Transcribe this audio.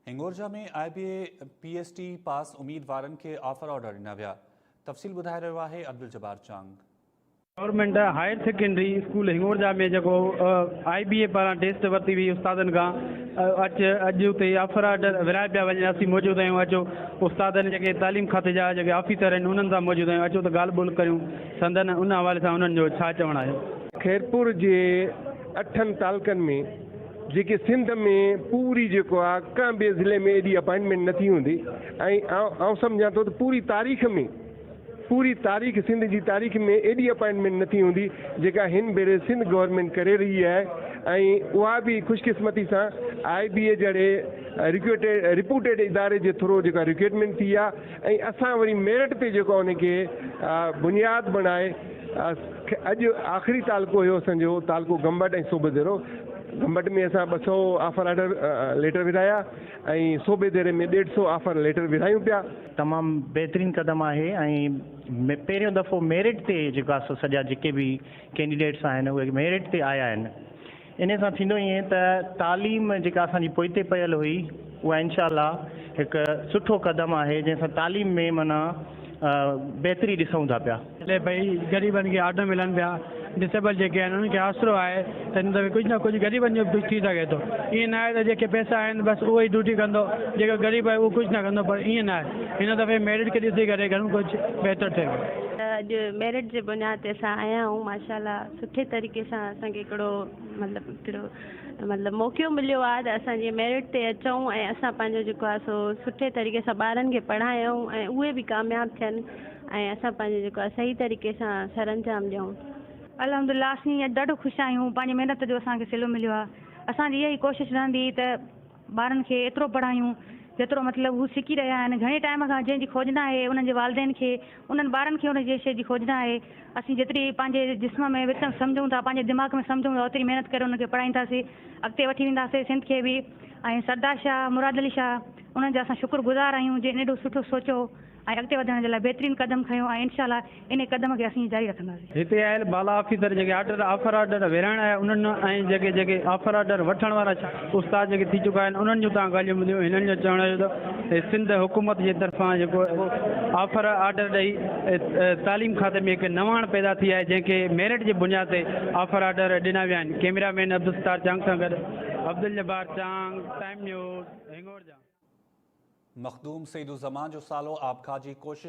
हिंगोरजा में IBA PST पास उम्मीदवारनि खे offer order ॾिना विया। तफ़सील ॿुधाए रहियो आहे अब्दुल जब्बार चांग। गवर्नमेंट हायर सेकेंडरी स्कूल हिंगोरजा में जो IBA पारां टेस्ट वरिती हुई उस्तादनि खां अॼु उते ऑफर ऑर्डर विराए पिया वञनि। असीं मौजूदु आहियूं। अचो उस्तादनि जेके तालीम खाते जा जेके ऑफिसर आहिनि उन्हनि सां मौजूदु आहियूं। अचो त ॻाल्हि ॿोल करियूं संदन उन हवाले सां उन्हनि जो छा चवणु आहे। खैरपुर जे 8 तालुकनि में जेके सिंध में पूरी जेको आहे कंहिं ॿिए ज़िले में एॾी अपॉइंटमेंट नथी हूंदी ऐं आउं सम्झां थो त पूरी तारीख़ सिंध जी तारीख़ में एॾी अपॉइंटमेंट नथी हूंदी जेका हिन भेरे सिंध गवर्नमेंट करे रही आहे। ऐं उहा बि ख़ुशकिस्मती सां IBA जहिड़े रिप्यूटेड इदारे जे थ्रू जेका रिक्रूटमेंट थी आहे ऐं असां वरी मेरिट ते जेको उनखे बुनियादु बणाए अॼु आख़िरी तालुको हुयो असांजो तालुको गंबट ऐं सूबेदेरो। गंबट में असां 200 ऑफर ऑर्डर लेटर विराया ऐं सूबेदेरे में 150 ऑफर लेटर विरायूं पिया। तमामु बहितरीनु क़दम आहे ऐं पहिरियों दफ़ो मेरिट ते जेको आहे सॼा जेके बि कैंडिडेट्स आहिनि उहे मेरिट ते आया आहिनि। इन सां थींदो ईअं त तालीम जेका असांजी पोइते पयल हुई उहा इनशाअल्लाह हिकु सुठो क़दम आहे जंहिंसां तालीम में माना बहितरी ॾिसूं था पिया। भई ग़रीबनि खे ऑर्डर मिलनि पिया, डिसेबल जेके आहिनि उन्हनि खे आसरो आहे त हिन दफ़े कुझु न कुझु ग़रीबनि जो बि थी सघे थो। ईअं न आहे त जेके पैसा आहिनि बसि उहो ई ड्यूटी कंदो, जेको ग़रीब आहे उहो कुझु न कंदो, पर ईअं न आहे। हिन दफ़े मेरिट खे ॾिसी करे घणो कुझु बहितर थिए। अॼु मेरिट जे बुनियाद ते असां आया आहियूं। माशाल्लाह सुठे तरीक़े सां असांखे हिकिड़ो मौक़ो मिलियो आहे त असां जीअं मेरिट ते अचूं ऐं असां पंहिंजो जेको आहे सो सुठे तरीक़े सां ॿारनि खे पढ़ायूं ऐं उहे बि कामयाबु थियनि ऐं असां पंहिंजो जेको आहे सही तरीक़े सां सरअंजाम ॾियूं। अल्हम्दुलिल्लाह असीं ॾाढो ख़ुशि आहियूं। पंहिंजी महिनत जो असांखे सिलो मिलियो आहे। असांजी इहा ई कोशिशि रहंदी त ॿारनि खे एतिरो पढ़ायूं जेतिरो मतिलबु हू सिखी रहिया आहिनि। घणे टाइम खां जंहिंजी खोजना आहे उन्हनि जे वालिदेन खे उन्हनि ॿारनि खे उन जे शइ जी खोजना आहे। असीं जेतिरी पंहिंजे जिस्म में विच सम्झूं था, पंहिंजे दिमाग़ में सम्झूं था, ओतिरी महिनत करे उनखे पढ़ाईंदासीं, अॻिते वठी वेंदासीं सिंध खे बि। ऐं सरदार शाह मुराद अली शाह उन्हनि जा असां शुक्रगुज़ार आहियूं जिन एॾो सुठो सोचियो ऐं अॻिते वधण जे लाइ बहितरीनु क़दम खयो ऐं इनशाअल्लाह इन क़दम खे असीं जारी रखंदासीं। हिते आयल बाला ऑफिसर जेके ऑफर ऑर्डर विराइण आहे उन्हनि ऐं जेके ऑफर ऑर्डर वठण वारा उस्ताद जेके थी चुका आहिनि उन्हनि जूं तव्हां ॻाल्हियूं ॿुधियूं। हिननि जो चवण जो त सिंध हुकूमत जे तरफ़ां जेको ऑफर ऑर्डर ॾेई तालीम खाते में हिकु नवाण पैदा थी आहे जंहिंखे मेरिट जे बुनियाद ते ऑफर ऑर्डर ॾिना विया आहिनि। कैमरामैन अब्दुल सत्तार चांग सां गॾु अब्दुल जब्बार चांग, टाइम न्यूज़, हिंगोरजा। मखदूम सईदुज़्ज़मान जो सालो आबखाजी कोशिश